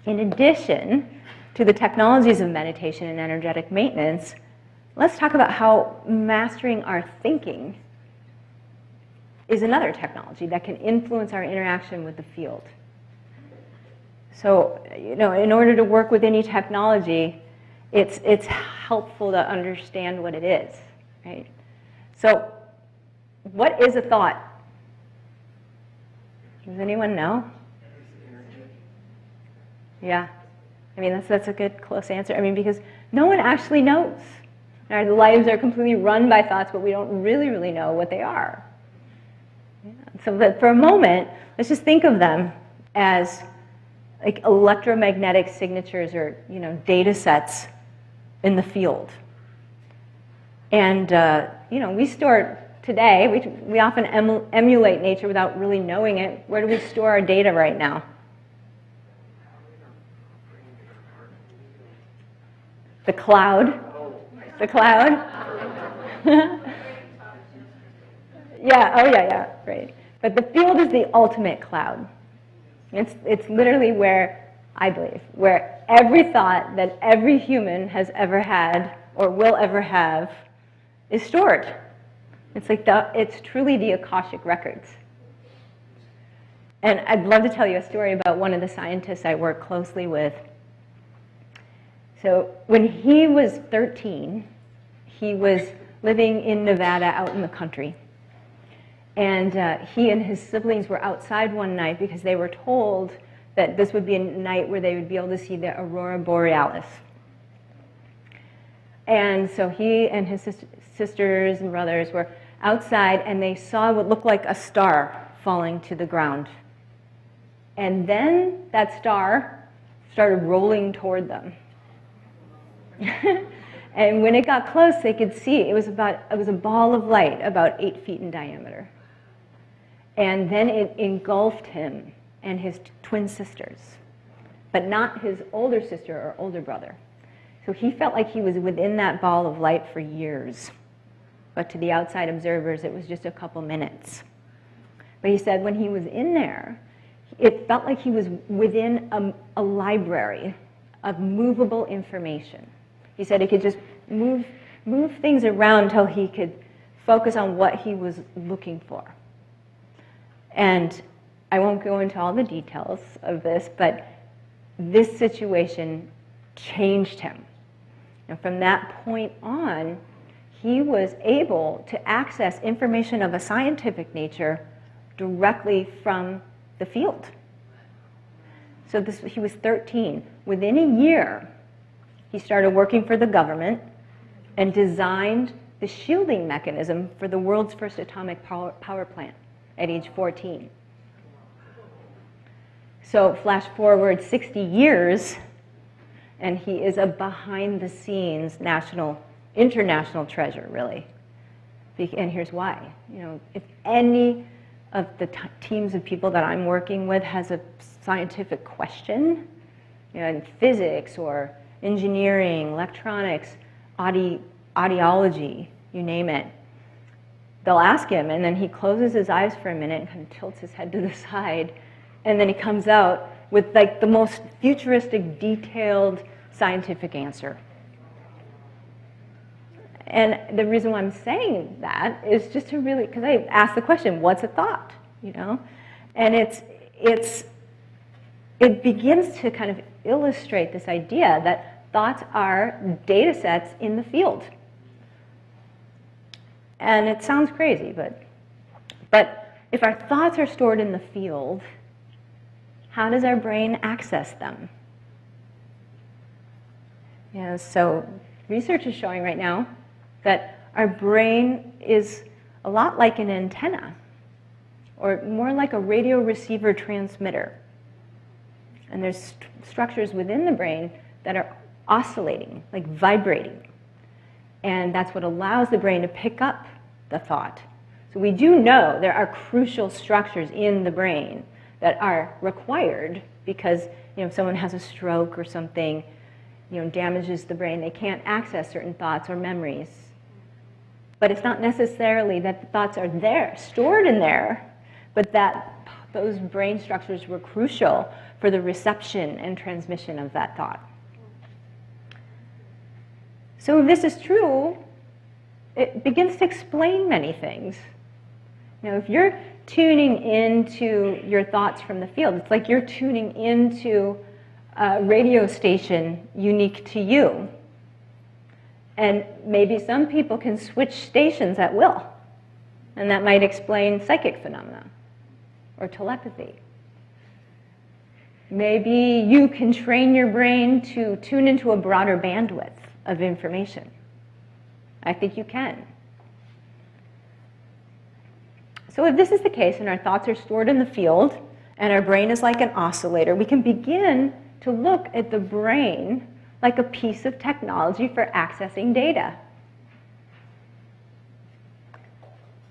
In addition to the technologies of meditation and energetic maintenance, let's talk about how mastering our thinking is another technology that can influence our interaction with the field. So, in order to work with any technology, it's helpful to understand what it is, right? So, what is a thought? Does anyone know? Yeah. I mean, that's a good close answer. I mean, because no one actually knows. Our lives are completely run by thoughts, but we don't really know what they are. Yeah. So that for a moment, let's just think of them as like electromagnetic signatures or, data sets in the field. And, we store today, we often emulate nature without really knowing it. Where do we store our data right now? The cloud. The cloud. Yeah, right. But the field is the ultimate cloud. It's literally where, I believe, where every thought that every human has ever had or will ever have is stored. It's truly the Akashic records. And I'd love to tell you a story about one of the scientists I work closely with. So when he was 13, he was living in Nevada out in the country. And he and his siblings were outside one night because they were told that this would be a night where they would be able to see the aurora borealis. And so he and his sisters and brothers were outside, and they saw what looked like a star falling to the ground. And then that star started rolling toward them. And when it got close, they could see it was a ball of light about 8 feet in diameter. And then it engulfed him and his twin sisters, but not his older sister or older brother. So he felt like he was within that ball of light for years. But to the outside observers, it was just a couple minutes. But he said when he was in there, it felt like he was within a library of movable information. He said he could just move things around until he could focus on what he was looking for. And I won't go into all the details of this, but this situation changed him. And from that point on, he was able to access information of a scientific nature directly from the field. So he was 13. Within a year, he started working for the government and designed the shielding mechanism for the world's first atomic power plant at age 14. So flash forward 60 years, and he is a behind-the-scenes international treasure, really. And here's why. If any of the teams of people that I'm working with has a scientific question, in physics or engineering, electronics, audiology, you name it, they'll ask him, and then he closes his eyes for a minute and kind of tilts his head to the side, and then he comes out with like the most futuristic, detailed scientific answer. And the reason why I'm saying that is just to really, because I asked the question, what's a thought? And it begins to kind of illustrate this idea that thoughts are data sets in the field. And it sounds crazy, but if our thoughts are stored in the field, how does our brain access them? So research is showing right now that our brain is a lot like an antenna, or more like a radio receiver transmitter. And there's structures within the brain that are oscillating, like vibrating. And that's what allows the brain to pick up the thought. So we do know there are crucial structures in the brain that are required because if someone has a stroke or something, damages the brain, they can't access certain thoughts or memories. But it's not necessarily that the thoughts are there, stored in there, but that those brain structures were crucial for the reception and transmission of that thought. So if this is true, it begins to explain many things. Now, if you're tuning into your thoughts from the field, it's like you're tuning into a radio station unique to you. And maybe some people can switch stations at will. And that might explain psychic phenomena or telepathy. Maybe you can train your brain to tune into a broader bandwidth of information. I think you can. So if this is the case and our thoughts are stored in the field and our brain is like an oscillator, we can begin to look at the brain like a piece of technology for accessing data.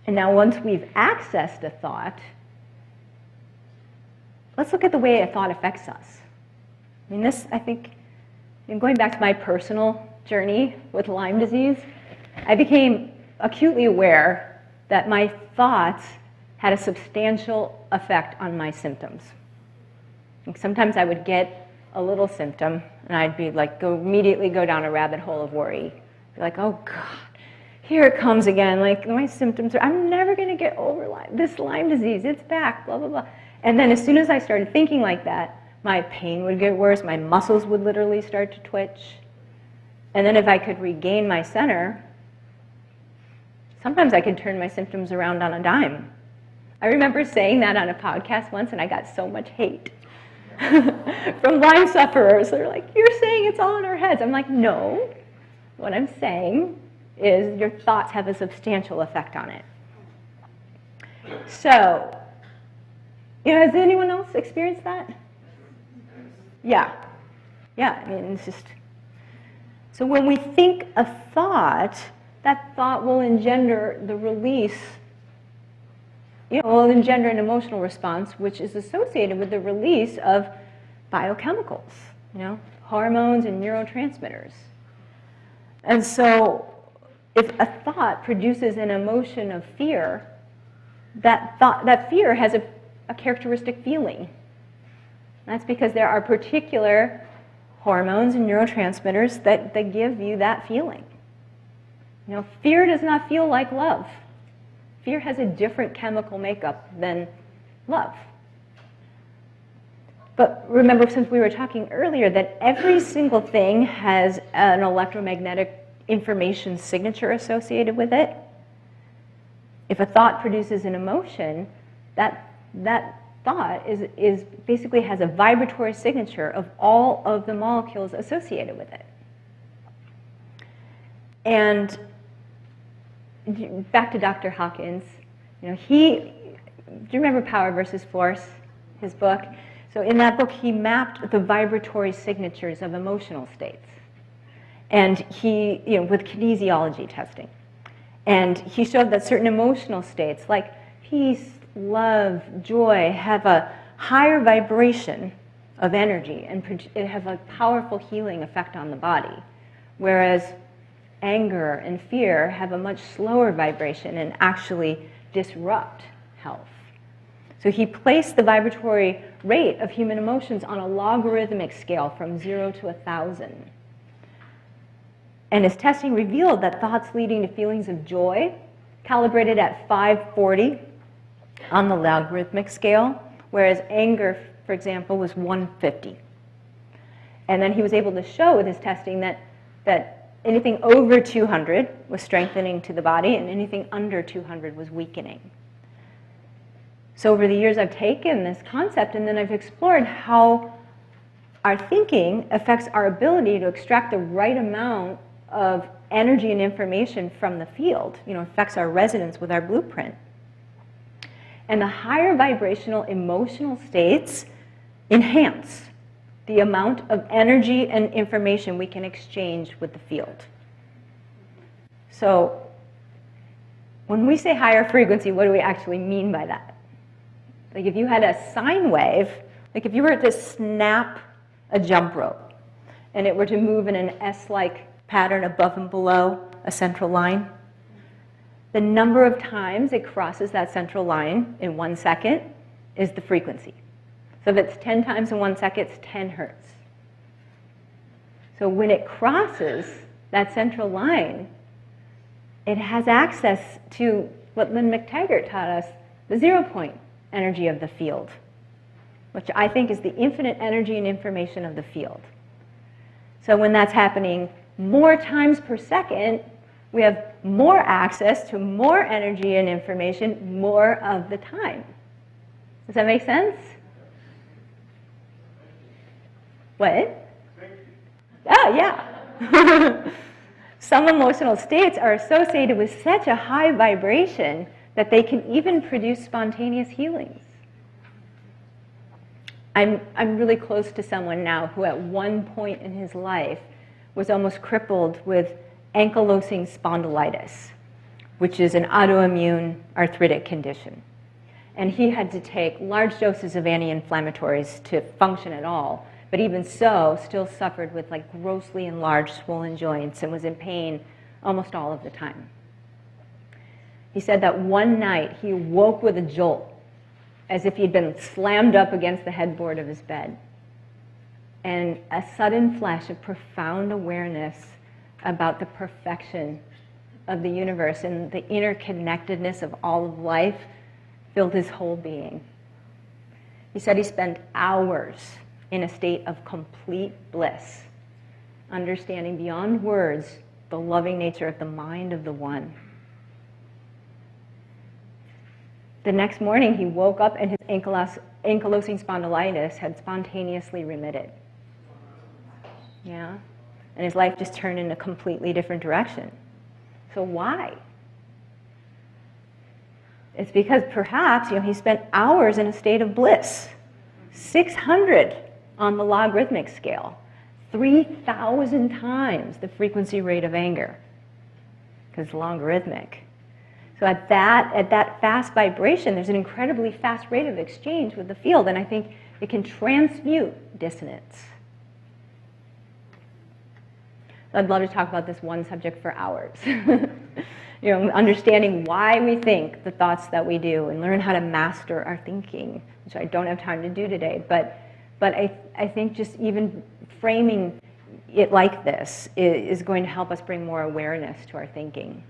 And now once we've accessed a thought, let's look at the way a thought affects us. I mean, this, I think, and going back to my personal journey with Lyme disease, I became acutely aware that my thoughts had a substantial effect on my symptoms. Like sometimes I would get a little symptom, and I'd be like, immediately go down a rabbit hole of worry. Be like, oh God, here it comes again. Like my symptoms I'm never going to get over this Lyme disease. It's back, blah, blah, blah. And then as soon as I started thinking like that, my pain would get worse. My muscles would literally start to twitch. And then if I could regain my center, sometimes I could turn my symptoms around on a dime. I remember saying that on a podcast once, and I got so much hate from Lyme sufferers. They're like, you're saying it's all in our heads. I'm like, no. What I'm saying is your thoughts have a substantial effect on it. So, has anyone else experienced that? Yeah. I mean, it's just... So when we think a thought, that thought will engender the release, will engender an emotional response, which is associated with the release of biochemicals, hormones and neurotransmitters. And so if a thought produces an emotion of fear, that fear has a characteristic feeling. That's because there are particular hormones and neurotransmitters that give you that feeling. Fear does not feel like love. Fear has a different chemical makeup than love. But remember, since we were talking earlier, that every single thing has an electromagnetic information signature associated with it. If a thought produces an emotion, that thought is basically has a vibratory signature of all of the molecules associated with it. And back to Dr. Hawkins, do you remember Power versus Force, his book? So in that book, he mapped the vibratory signatures of emotional states, and he, with kinesiology testing, and he showed that certain emotional states, like peace, love, joy, have a higher vibration of energy and it have a powerful healing effect on the body, whereas anger and fear have a much slower vibration and actually disrupt health. So he placed the vibratory rate of human emotions on a logarithmic scale from 0 to 1,000. And his testing revealed that thoughts leading to feelings of joy calibrated at 540 on the logarithmic scale, whereas anger, for example, was 150. And then he was able to show with his testing that anything over 200 was strengthening to the body, and anything under 200 was weakening. So over the years, I've taken this concept, and then I've explored how our thinking affects our ability to extract the right amount of energy and information from the field, affects our resonance with our blueprint. And the higher vibrational emotional states enhance the amount of energy and information we can exchange with the field. So when we say higher frequency, what do we actually mean by that? Like if you had a sine wave, like if you were to snap a jump rope and it were to move in an S-like pattern above and below a central line, the number of times it crosses that central line in 1 second is the frequency. So if it's 10 times in 1 second, it's 10 hertz. So when it crosses that central line, it has access to what Lynn McTaggart taught us, the 0 point energy of the field, which I think is the infinite energy and information of the field. So when that's happening more times per second, we have more access to more energy and information more of the time. Does that make sense? What? Oh, yeah. Some emotional states are associated with such a high vibration that they can even produce spontaneous healings. I'm really close to someone now who at one point in his life was almost crippled with ankylosing spondylitis, which is an autoimmune arthritic condition. And he had to take large doses of anti-inflammatories to function at all. But even so, still suffered with like grossly enlarged swollen joints and was in pain almost all of the time. He said that one night he woke with a jolt, as if he'd been slammed up against the headboard of his bed. And a sudden flash of profound awareness about the perfection of the universe and the interconnectedness of all of life filled his whole being. He said he spent hours in a state of complete bliss, understanding beyond words the loving nature of the mind of the one. The next morning he woke up and his ankylosing spondylitis had spontaneously remitted. Yeah? And his life just turned in a completely different direction. So why? It's because perhaps, he spent hours in a state of bliss. 600 on the logarithmic scale. 3,000 times the frequency rate of anger, because it's logarithmic. So at that fast vibration, there's an incredibly fast rate of exchange with the field, and I think it can transmute dissonance. I'd love to talk about this one subject for hours. Understanding why we think the thoughts that we do and learn how to master our thinking, which I don't have time to do today. But I think just even framing it like this is going to help us bring more awareness to our thinking.